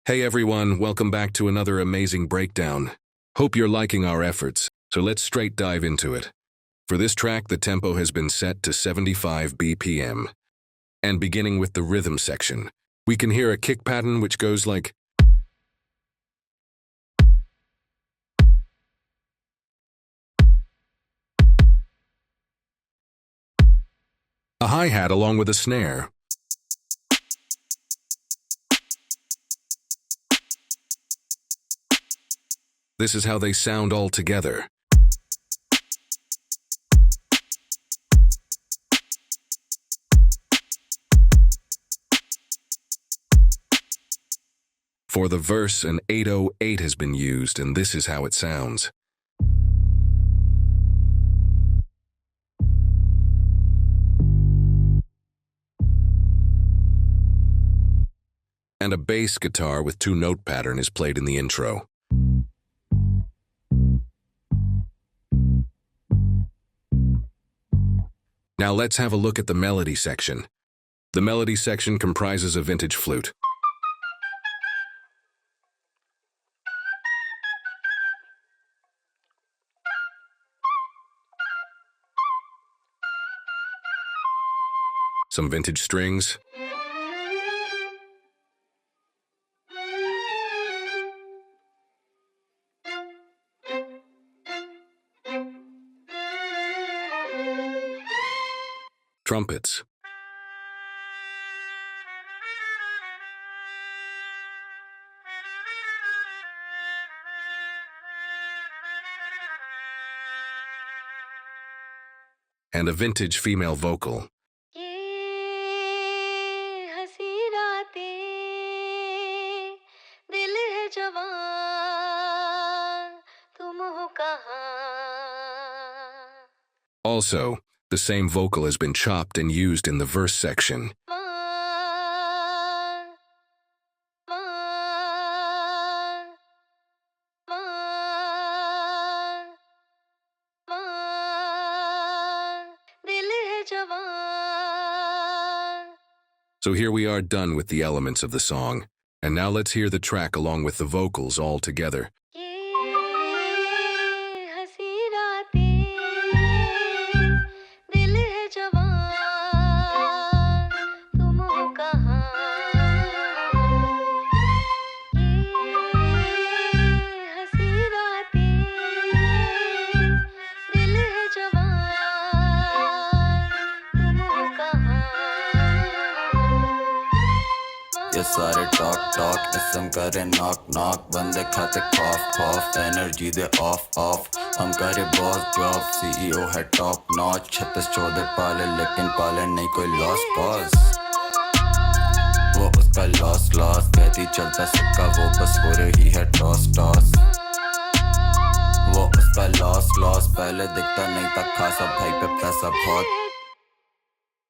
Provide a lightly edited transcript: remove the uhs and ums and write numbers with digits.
Hey everyone, welcome back to another amazing breakdown. Hope you're liking our efforts, so let's straight dive into it. For this track, the tempo has been set to 75 BPM. And beginning with the rhythm section, we can hear a kick pattern which goes like a hi-hat along with a snare. This is how they sound all together. For the verse, an 808 has been used, and this is how it sounds. And a bass guitar with two-note pattern is played in the intro. Now let's have a look at the melody section. The melody section comprises a vintage flute, some vintage strings, trumpets, and a vintage female vocal. Also, the same vocal has been chopped and used in the verse section. So here we are done with the elements of the song. And now let's hear the track along with the vocals all together. ये सारे talk इसम करे knock बंदे खाते खौफ energy they of हम करे boss job CEO है टॉप नॉच 36-14 पाले लेकिन पाले नहीं कोई लॉस कॉज वो उसका लॉस कहती चलता सिक्का वो बस हो रही है टॉस वो उसका लॉस पहले दिखता नहीं था खासा भाई पे पैसा बहुत